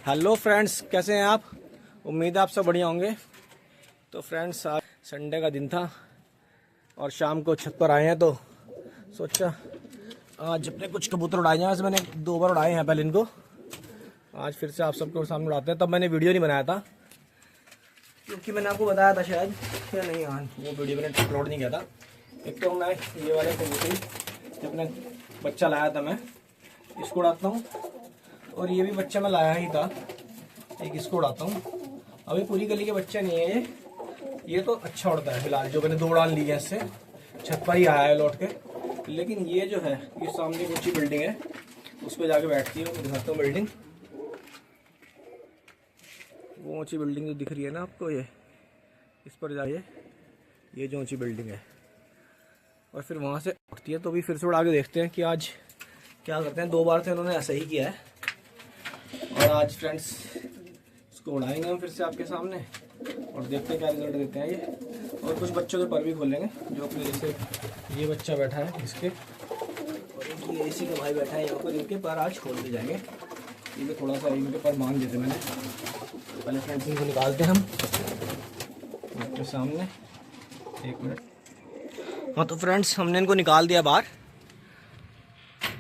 Hello friends, कैसे हैं आप? उम्मीद है आप सब बढ़िया होंगे। तो फ्रेंड्स, आज संडे का दिन था और शाम को छत पर आए हैं तो सोचा आज अपने कुछ कबूतर उड़ाए हैं। वैसे मैंने 2 बार उड़ाए हैं पहले इनको, आज फिर से आप सबके सामने उड़ाते हैं। तब मैंने वीडियो नहीं बनाया था क्योंकि मैंने आपको बताया था शायद या नहीं, हाँ वो वीडियो मैंने अपलोड नहीं किया था। एक तो मैं ये वाले कबूतर अपने बच्चा लाया था, मैं इसको उड़ाता हूँ और ये भी बच्चा मैं लाया ही था, एक इसको उड़ाता हूँ। अभी पूरी गली के बच्चे नहीं है ये तो अच्छा उड़ता है फिलहाल। जो मैंने 2 उड़ान ली है इससे, छत पर ही आया है लौट के। लेकिन ये जो है, ये सामने ऊंची बिल्डिंग है, उस पर जाके बैठती है। मैं दिखाता हूँ बिल्डिंग, वो ऊंची बिल्डिंग जो दिख रही है ना आपको, ये इस पर जाइए, ये जो ऊंची बिल्डिंग है, और फिर वहाँ से उठती है। तो अभी फिर से उड़ा के देखते हैं कि आज क्या करते हैं। 2 बार तो इन्होंने ऐसा ही किया है और आज फ्रेंड्स इसको उड़ाएंगे हम फिर से आपके सामने और देखते हैं क्या रिजल्ट देते हैं ये। और कुछ बच्चों के पर भी खोलेंगे, जो अपने जैसे ये बच्चा बैठा है इसके, और ये इसी का भाई बैठा है यहाँ पर, इनके पर आज खोल के जाएंगे। ये थोड़ा सा इनके पर बांध देते मैंने। पहले फ्रेंड्स इनको निकालते हैं हम आपके सामने, 1 मिनट। हाँ तो फ्रेंड्स, हमने इनको निकाल दिया बाहर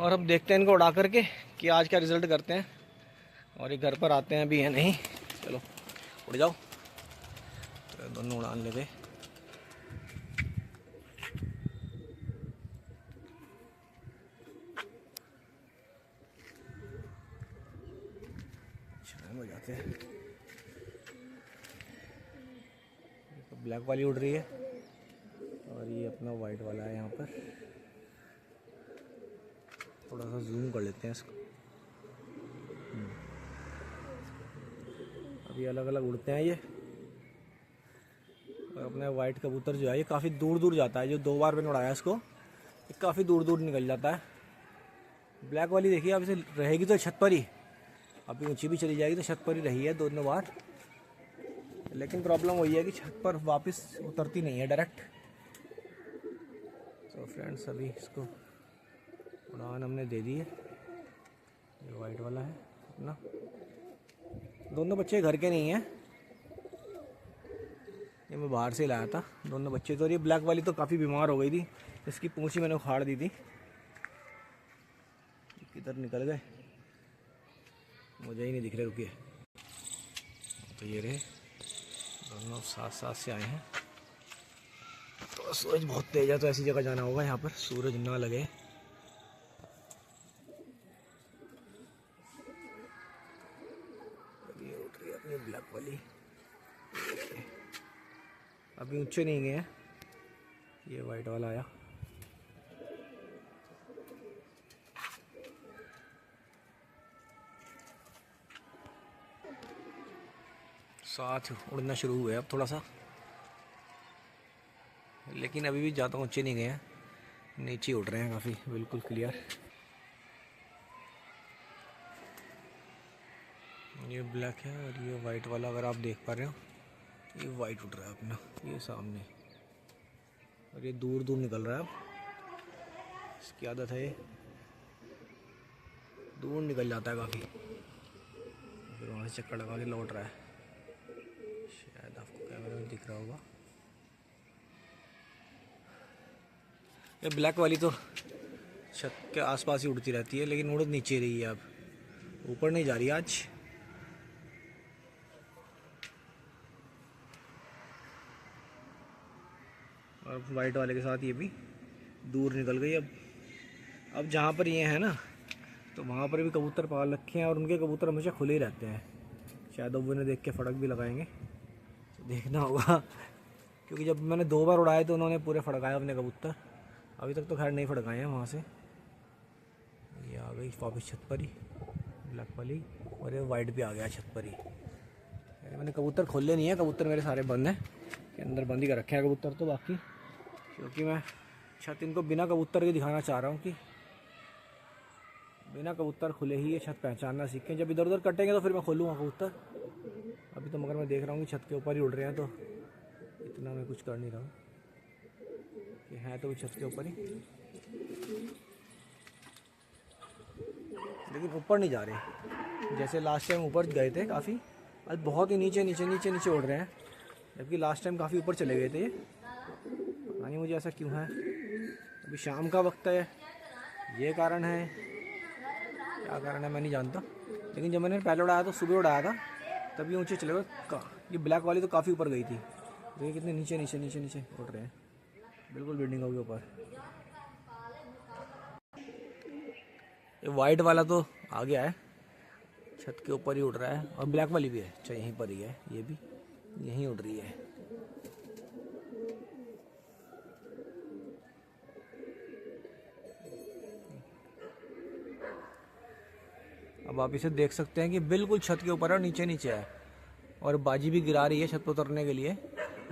और अब देखते हैं इनको उड़ा करके कि आज क्या रिजल्ट करते हैं। और ये घर पर आते हैं भी है नहीं। चलो उड़ जाओ, तो दोनों उड़ान ले गए। हो जाते हैं। तो ब्लैक वाली उड़ रही है और ये अपना वाइट वाला है। यहाँ पर थोड़ा सा जूम कर लेते हैं इसको। अभी अलग अलग उड़ते हैं ये। और अपने वाइट कबूतर जो है ये काफ़ी दूर दूर जाता है। जो 2 बार मैंने उड़ाया इसको, ये काफ़ी दूर दूर निकल जाता है। ब्लैक वाली देखिए, अब इसे रहेगी तो छत पर ही, अभी ऊंची भी चली जाएगी तो छत पर ही रही है 2 बार। लेकिन प्रॉब्लम वही है कि छत पर वापस उतरती नहीं है डायरेक्ट। तो फ्रेंड्स, अभी इसको उड़ान हमने दे दी है। ये वाइट वाला है अपना। दोनों बच्चे घर के नहीं हैं, ये मैं बाहर से लाया था दोनों बच्चे। तो ये ब्लैक वाली तो काफ़ी बीमार हो गई थी, इसकी पूंछ ही मैंने उखाड़ दी थी। किधर निकल गए मुझे ही नहीं दिख रहे, रुकिए। तो ये रहे दोनों साथ साथ से आए हैं। तो सूरज बहुत तेज है तो ऐसी जगह जाना होगा यहाँ पर सूरज ना लगे। ये उठ रही है अपनी ब्लैक वाली। अभी ऊंचे नहीं गए हैं। ये वाइट वाला आया, साथ उड़ना शुरू हुए अब थोड़ा सा, लेकिन अभी भी ज़्यादा ऊंचे नहीं गए हैं, नीचे उड़ रहे हैं काफ़ी बिल्कुल क्लियर। ये ब्लैक है और ये वाइट वाला, अगर आप देख पा रहे हो, ये वाइट उड़ रहा है अपना, ये सामने, और ये दूर दूर निकल रहा है। अब इसकी आदत है, ये दूर निकल जाता है काफ़ी, फिर वहाँ से चक्कर लगा के लौट रहा है। शायद आपको कैमरे में दिख रहा होगा। ये ब्लैक वाली तो छत के आसपास ही उड़ती रहती है, लेकिन उड़ नीचे रही है, अब ऊपर नहीं जा रही आज। और वाइट वाले के साथ ये भी दूर निकल गई। अब जहाँ पर ये है ना, तो वहाँ पर भी कबूतर पाल रखे हैं और उनके कबूतर हमेशा खुले ही रहते हैं। शायद अब उन्हें देख के फड़क भी लगाएंगे, तो देखना होगा। क्योंकि जब मैंने 2 बार उड़ाए तो उन्होंने पूरे फड़काए अपने कबूतर। अभी तक तो खैर नहीं फड़काए हैं वहाँ से। ये आ गई वापस छत पर ही ब्लैक वाली, और ये वाइट भी आ गया छत पर ही। मैंने कबूतर खोले नहीं है, कबूतर मेरे सारे बंद हैं, के अंदर बंद ही कर रखे हैं कबूतर तो। बाकी क्योंकि मैं छत इनको बिना कबूतर के दिखाना चाह रहा हूँ कि बिना कबूतर खुले ही ये छत पहचानना सीखें। जब इधर उधर कटेंगे तो फिर मैं खोलूँगा कबूतर। अभी तो मगर मैं देख रहा हूँ कि छत के ऊपर ही उड़ रहे हैं, तो इतना मैं कुछ कर नहीं रहा हूँ कि है तो छत के ऊपर ही। लेकिन ऊपर नहीं जा रहे। जैसे लास्ट टाइम ऊपर गए थे काफ़ी, आज बहुत ही नीचे नीचे नीचे नीचे उड़ रहे हैं, जबकि लास्ट टाइम काफ़ी ऊपर चले गए थे। पता नहीं मुझे ऐसा क्यों है। अभी शाम का वक्त है, ये कारण है, क्या कारण है मैं नहीं जानता। लेकिन जब मैंने पहले उड़ाया तो सुबह उड़ाया था, तभी ऊँचे चले गए। ये ब्लैक वाली तो काफ़ी ऊपर गई थी। देखिए कितने नीचे नीचे नीचे नीचे उड़ रहे हैं, बिल्कुल बिल्डिंगों के ऊपर। ये वाइट वाला तो आ गया है, छत के ऊपर ही उड़ रहा है, और ब्लैक वाली भी है, अच्छा यहीं पर ही है, ये भी यहीं उड़ रही है। अब आप इसे देख सकते हैं कि बिल्कुल छत के ऊपर है और नीचे नीचे है, और बाजी भी गिरा रही है छत पर उतरने के लिए।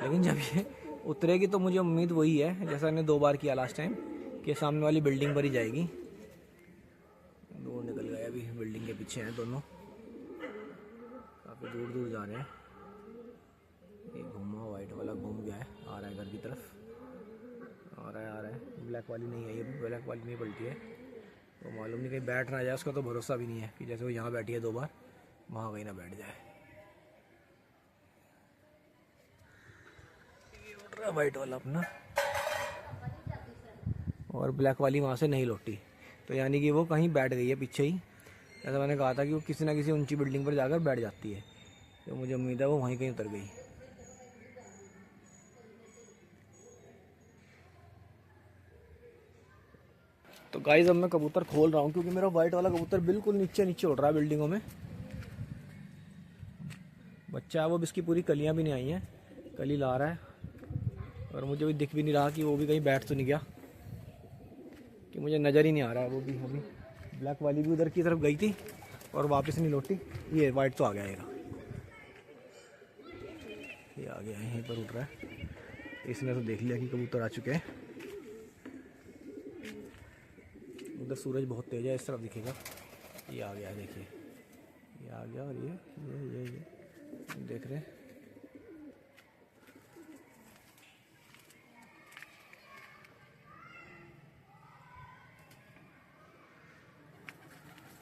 लेकिन जब ये उतरेगी तो मुझे उम्मीद वही है, जैसा मैंने 2 बार किया लास्ट टाइम, कि सामने वाली बिल्डिंग पर ही जाएगी। दूर निकल गए, अभी बिल्डिंग के पीछे हैं दोनों, काफ़ी दूर दूर जा रहे हैं। ये घूमा वाइट वाला घूम गया है, आ रहा है घर की तरफ, आ रहा है। ब्लैक वाली नहीं है, ये ब्लैक वाली नहीं पलटी है, वो मालूम नहीं कहीं बैठ ना जाए, उसका तो भरोसा भी नहीं है कि जैसे वो यहाँ बैठी है 2 बार, वहाँ कहीं ना बैठ जाए। ये उड़ रहा है वाइट वाला अपना, और ब्लैक वाली वहाँ से नहीं लौटी, तो यानी कि वो कहीं बैठ गई है पीछे ही। ऐसा मैंने कहा था कि वो किसी ना किसी ऊंची बिल्डिंग पर जाकर बैठ जाती है, तो मुझे उम्मीद है वो वहीं कहीं उतर गई। तो गाइस अब मैं कबूतर खोल रहा हूँ, क्योंकि मेरा वाइट वाला कबूतर बिल्कुल नीचे नीचे उड़ रहा है बिल्डिंगों में। बच्चा है वो, इसकी पूरी कलियाँ भी नहीं आई हैं, कली ला रहा है, और मुझे भी दिख भी नहीं रहा कि वो भी कहीं बैठ तो नहीं गया, कि मुझे नज़र ही नहीं आ रहा है वो भी। अभी ब्लैक वाली भी उधर की तरफ गई थी और वापस नहीं लौटी। ये वाइट तो आ गया, ये आ गया, यहीं पर उड़ रहा है। इसने तो देख लिया कि कबूतर आ चुके हैं। उधर सूरज बहुत तेज है, इस तरफ दिखेगा। ये आ गया, देखिए ये आ गया, और ये देख रहे हैं।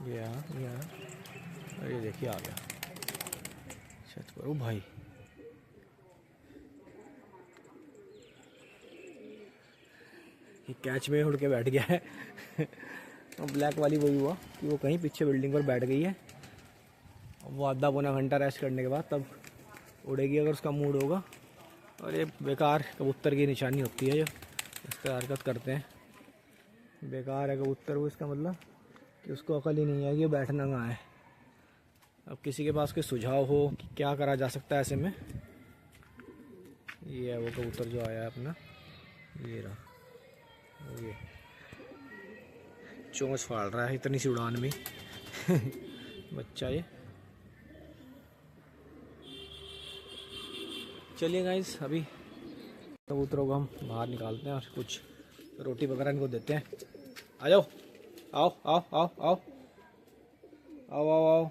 ये और ये देखिए आ गया छत पर। ओ भाई, ये कैच में उड़ के बैठ गया है। और ब्लैक वाली वही हुआ कि वो कहीं पीछे बिल्डिंग पर बैठ गई है। वो आधा पौना घंटा रेस्ट करने के बाद तब उड़ेगी, अगर उसका मूड होगा। और ये बेकार कबूतर की निशानी होती है, जो इस तरह हरकत करते हैं। बेकार है कबूतर वो, इसका मतलब कि उसको अकल ही नहीं है कि बैठना कहाँ है। अब किसी के पास कोई सुझाव हो कि क्या करा जा सकता है ऐसे में। ये है वो कबूतर जो आया है अपना, ये रहा, ये चोंच फाड़ रहा है इतनी सी उड़ान में। बच्चा ये। चलिए गाइस, अभी कबूतरों को हम बाहर निकालते हैं और कुछ रोटी वगैरह इनको देते हैं। आ जाओ, आओ आओ आओ आओ आओ आओ आओ।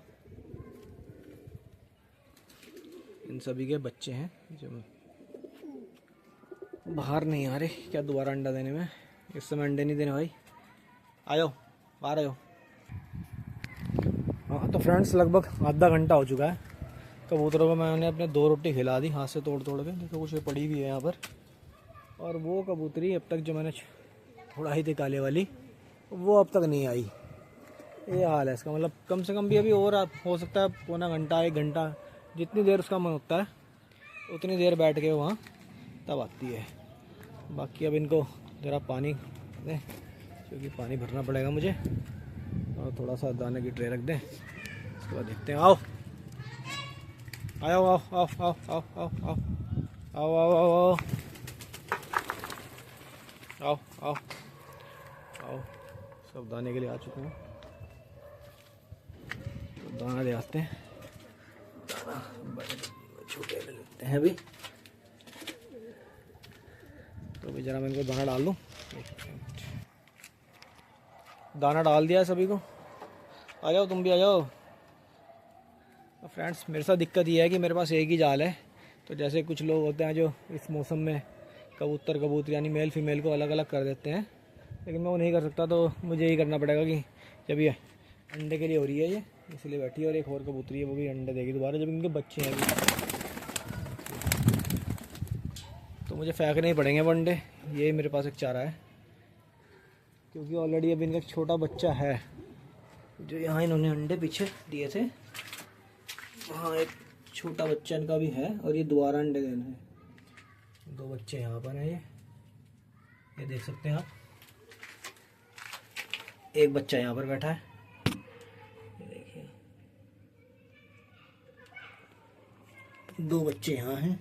इन सभी के बच्चे हैं जो बाहर नहीं आ रहे। क्या दोबारा अंडा देने में, इस समय अंडे नहीं देने भाई। आ जाओ, बाहर आ जाओ। हाँ तो फ्रेंड्स, लगभग आधा घंटा हो चुका है। कबूतरों को मैंने अपने 2 रोटी खिला दी, हाथ से तोड़ तोड़ के। देखो कुछ पड़ी भी है यहाँ पर। और वो कबूतरी अब तक जो मैंने उड़ाई थी काले वाली, वो अब तक नहीं आई। ये हाल है इसका। मतलब कम से कम भी अभी और हो सकता है पौना घंटा 1 घंटा, जितनी देर उसका मन होता है उतनी देर बैठ के वहाँ तब आती है। बाकी अब इनको ज़रा पानी दें, क्योंकि पानी भरना पड़ेगा मुझे। और थोड़ा सा दाने की ट्रे रख दें, उसके बाद देखते हैं। आओ आओ आओ आओ आओ आओ आओ आओ आओ आओ आओ आओ आओ आओ। सब दाने के लिए आ चुके हैं, तो दाना ले आते हैं। दाना बड़े छोटे ले लेते हैं अभी। तो अभी ज़रा मैं इनको दाना डाल दूँ। दाना डाल दिया है सभी को। आ जाओ, तुम भी आ जाओ। तो फ्रेंड्स, मेरे साथ दिक्कत ये है कि मेरे पास एक ही जाल है। तो जैसे कुछ लोग होते हैं जो इस मौसम में कबूतर कबूतर यानी मेल फीमेल को अलग अलग कर देते हैं, लेकिन मैं वो नहीं कर सकता। तो मुझे यही करना पड़ेगा कि जब ये अंडे के लिए हो रही है ये, इसलिए बैठी है। और एक और कबूतरी है, वो भी अंडे देगी दोबारा जब इनके बच्चे हैं अभी। तो मुझे फेंकने ही पड़ेंगे वो अंडे। ये मेरे पास एक चारा है, क्योंकि ऑलरेडी अभी इनका एक छोटा बच्चा है जो यहाँ इन्होंने अंडे पीछे दिए थे, वहाँ एक छोटा बच्चा इनका भी है। और ये दोबारा अंडे देना है। 2 बच्चे यहाँ पर हैं, ये देख सकते हैं आप। एक बच्चा यहाँ पर बैठा है, ये देखिए। 2 बच्चे यहाँ हैं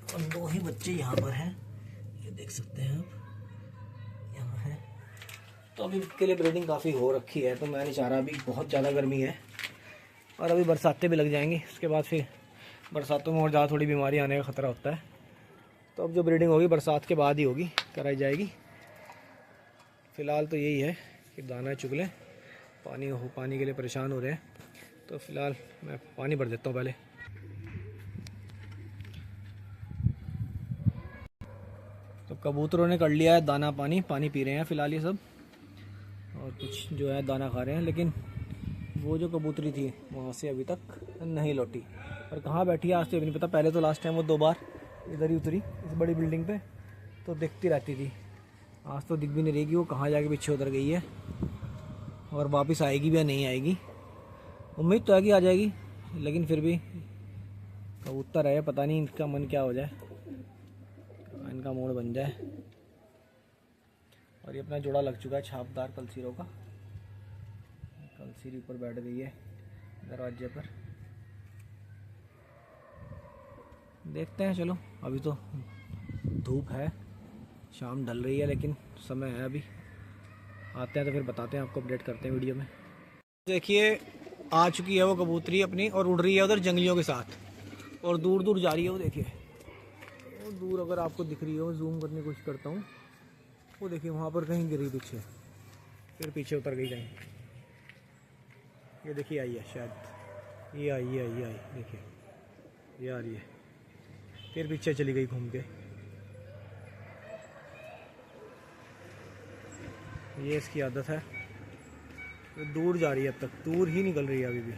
और 2 ही बच्चे यहाँ पर हैं, ये देख सकते हैं आप, यहाँ है। तो अभी के लिए ब्रीडिंग काफ़ी हो रखी है, तो मैं नहीं चाह रहा, अभी बहुत ज़्यादा गर्मी है और अभी बरसातें भी लग जाएंगी। उसके बाद फिर बरसातों में और ज़्यादा थोड़ी बीमारी आने का ख़तरा होता है। तो अब जो ब्रीडिंग होगी बरसात के बाद ही होगी, कराई जाएगी। फ़िलहाल तो यही है कि दाना चुग लें, पानी के लिए परेशान हो रहे हैं। तो फ़िलहाल मैं पानी भर देता हूँ पहले। तो कबूतरों ने कर लिया है दाना पानी पी रहे हैं फ़िलहाल ये सब, और कुछ जो है दाना खा रहे हैं। लेकिन वो जो कबूतरी थी वहाँ से अभी तक नहीं लौटी, और कहाँ बैठी है आज तो नहीं पता। पहले तो लास्ट टाइम वो 2 बार इधर ही उतरी इस बड़ी बिल्डिंग पे, तो दिखती रहती थी। आज तो दिख भी नहीं रही कि वो कहाँ जाके पीछे उतर गई है, और वापस आएगी भी या नहीं आएगी। उम्मीद तो है कि आ जाएगी, लेकिन फिर भी कबूतर है, पता नहीं इनका मन क्या हो जाए, इनका मूड बन जाए। और ये अपना जोड़ा लग चुका है छापदार कलसीरों का। कलसीरी ऊपर बैठ गई है दरवाजे पर। देखते हैं, चलो अभी तो धूप है, शाम ढल रही है, लेकिन समय है अभी। आते हैं तो फिर बताते हैं आपको, अपडेट करते हैं वीडियो में। देखिए आ चुकी है वो कबूतरी अपनी, और उड़ रही है उधर जंगलियों के साथ, और दूर दूर जा रही है वो। देखिए वो दूर अगर आपको दिख रही हो, जूम करने की कोशिश करता हूँ, वो देखिए वहाँ पर कहीं गिरी पीछे, फिर पीछे उतर गई कहीं। ये देखिए आई है शायद, ये आई देखिए, ये आ रही है, फिर पीछे चली गई घूम के। ये इसकी आदत है, तो दूर जा रही है, अब तक दूर ही निकल रही है, अभी भी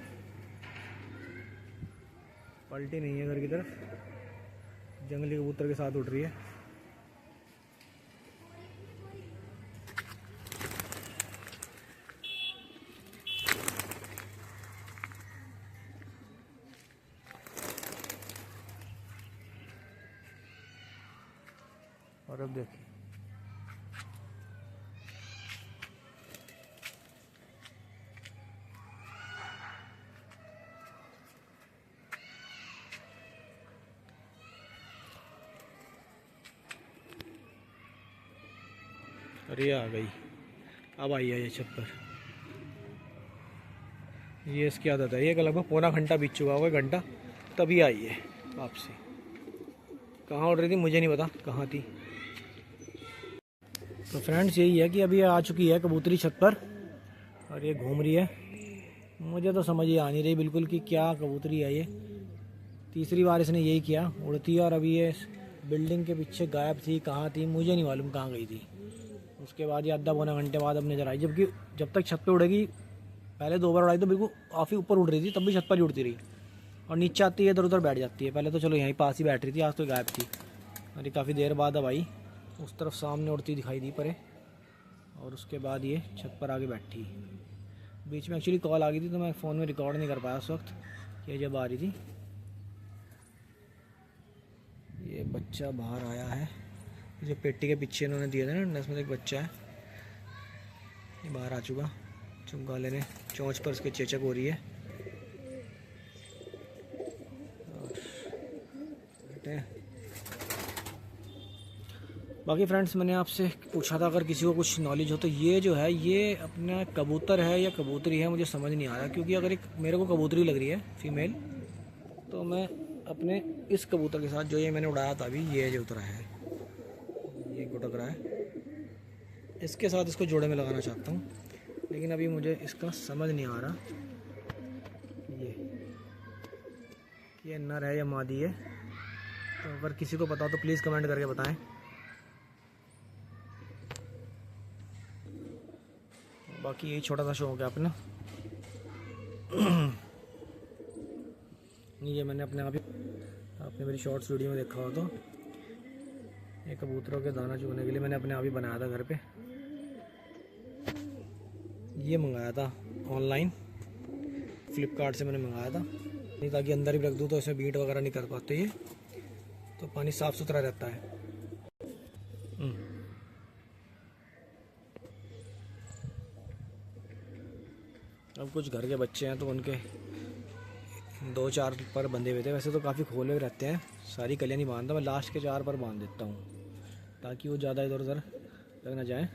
पलटी नहीं है घर की तरफ। जंगली कबूतर के साथ उड़ रही है। और अब देखिए अरे आ गई, अब आई है ये छत पर। ये इसकी आदत है, ये लगभग पौना घंटा बीत चुका होगा, घंटा, तभी आई है वापसी। कहाँ उड़ रही थी मुझे नहीं पता, कहाँ थी। तो फ्रेंड्स यही है कि अभी आ चुकी है कबूतरी छत पर, और ये घूम रही है। मुझे तो समझ ही आ नहीं रही बिल्कुल कि क्या कबूतरी है ये। तीसरी बार इसने यही किया, उड़ती है, और अभी ये बिल्डिंग के पीछे गायब थी। कहाँ थी मुझे नहीं मालूम, कहाँ गई थी। उसके बाद ये आधा पौना घंटे बाद अब नजर आई, जबकि जब तक छत पे उड़ेगी, पहले 2 बार उड़ाई तो बिल्कुल काफ़ी ऊपर उड़ रही थी, तब भी छत पर ही उड़ती रही, और नीचे आती है इधर उधर बैठ जाती है। पहले तो चलो यहीं पास ही बैठ रही थी, आज तो गायब थी। और ये काफ़ी देर बाद अब आई, उस तरफ सामने उड़ती दिखाई दी परे, और उसके बाद ये छत पर आके बैठी। बीच में एक्चुअली कॉल आ गई थी, तो मैं फ़ोन में रिकॉर्ड नहीं कर पाया उस वक्त, ये जब आ रही थी। ये बच्चा बाहर आया है, जो पेटी के पीछे इन्होंने दिए थे ना, इसमें एक बच्चा है, ये बाहर आ चुका। चुंगा लेने चोंच पर उसके चेचक हो रही है। बाकी फ्रेंड्स मैंने आपसे पूछा था अगर किसी को कुछ नॉलेज हो, तो ये जो है ये अपना कबूतर है या कबूतरी है, मुझे समझ नहीं आ रहा। क्योंकि अगर एक मेरे को कबूतरी लग रही है फीमेल, तो मैं अपने इस कबूतर के साथ, जो ये मैंने उड़ाया था अभी, ये जो उतरा है, ये गुटक रहा है, इसके साथ इसको जोड़े में लगाना चाहता हूँ। लेकिन अभी मुझे इसका समझ नहीं आ रहा ये नर है या मादी है। तो अगर किसी को पता हो तो प्लीज़ कमेंट करके बताएं। बाकी यही छोटा सा शौक है अपना। ये मैंने अपने आप ही, आपने मेरी शॉर्ट्स वीडियो में देखा हो तो, ये कबूतरों के दाना चुगने के लिए मैंने अपने आप ही बनाया था घर पे। ये मंगाया था ऑनलाइन, फ्लिपकार्ट से मैंने मंगाया था, नहीं ताकि अंदर ही रख दूँ तो इसमें बीट वगैरह नहीं कर पाते ये, तो पानी साफ़ सुथरा रहता है। अब कुछ घर के बच्चे हैं तो उनके 2-4 पर बंधे हुए थे, वैसे तो काफ़ी खोले हुए रहते हैं, सारी कलियाँ नहीं बांधता मैं, लास्ट के 4 पर बांध देता हूँ ताकि वो ज़्यादा इधर उधर लग ना जाए।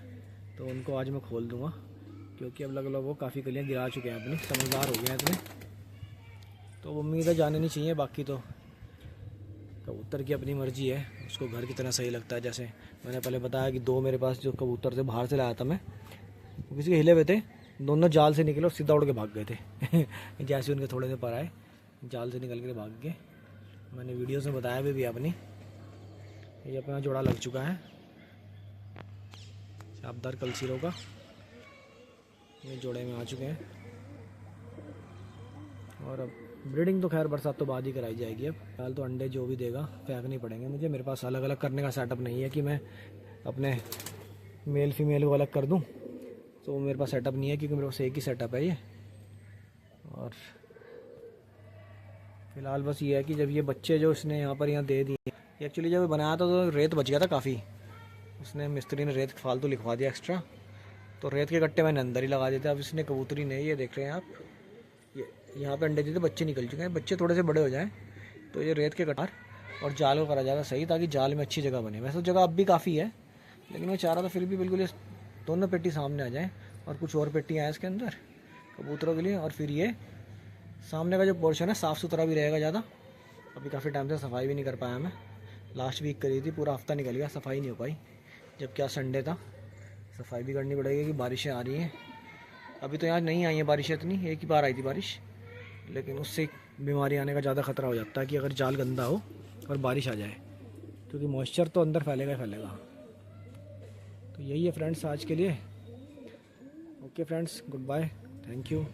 तो उनको आज मैं खोल दूँगा क्योंकि अब लग वो काफ़ी कलियाँ गिरा चुके हैं अपनी, समझदार हो गए हैं इतने, तो उम्मीद है जाने नहीं चाहिए। बाकी तो कबूतर की अपनी मर्जी है, उसको घर की तरह सही लगता है। जैसे मैंने पहले बताया कि 2 मेरे पास जो कबूतर थे बाहर से लाया था मैं, वो किसी के हिले हुए थे, दोनों जाल से निकले और सीधा उड़ के भाग गए थे। जैसे उनके थोड़े से पर आए जाल से निकल के भाग गए। मैंने वीडियोस में बताया भी अपनी। ये अपना जोड़ा लग चुका है शाबदार कलसीरों का, ये जोड़े में आ चुके हैं। और अब ब्रीडिंग तो खैर बरसात तो बाद ही कराई जाएगी। अब फिलहाल तो अंडे जो भी देगा फेंकने पड़ेंगे मुझे, मेरे पास अलग अलग करने का सेटअप नहीं है कि मैं अपने मेल फीमेल को अलग कर दूं, तो मेरे पास सेटअप नहीं है क्योंकि मेरे पास एक ही सेटअप है ये। और फिलहाल बस ये है कि जब ये बच्चे जो इसने यहाँ दे दिए, एक्चुअली जब बनाया था तो रेत बच गया था काफ़ी, उसने मिस्त्री ने रेत फालतू लिखवा दिया एक्स्ट्रा, तो रेत के कट्टे मैंने अंदर ही लगा दिए थे। अब इसने कबूतरी ने, ये देख रहे हैं आप, ये यहाँ पे अंडे दिए थे, बच्चे निकल चुके हैं, बच्चे थोड़े से बड़े हो जाएं तो ये रेत के कटार और जाल को करा जाएगा सही, ताकि जाल में अच्छी जगह बने। वैसे तो जगह अब भी काफ़ी है, लेकिन मैं चाह रहा था फिर भी बिल्कुल ये दोनों पेटी सामने आ जाएँ और कुछ और पेटी आए इसके अंदर कबूतरों के लिए, और फिर ये सामने का जो पोर्शन है साफ़ सुथरा भी रहेगा ज़्यादा। अभी काफ़ी टाइम से सफाई भी नहीं कर पाया मैं, लास्ट वीक करी थी, पूरा हफ्ता निकल गया, सफाई नहीं हो पाई, जबकि आज संडे था। सफाई भी करनी पड़ेगी कि बारिशें आ रही हैं। अभी तो यहाँ नहीं आई है बारिशें इतनी, एक ही बार आई थी बारिश, लेकिन उससे बीमारी आने का ज़्यादा ख़तरा हो जाता है कि अगर जाल गंदा हो और बारिश आ जाए, क्योंकि मॉइस्चर तो अंदर फैलेगा ही फैलेगा। तो यही है फ्रेंड्स आज के लिए। Okay friends, good bye, thank you.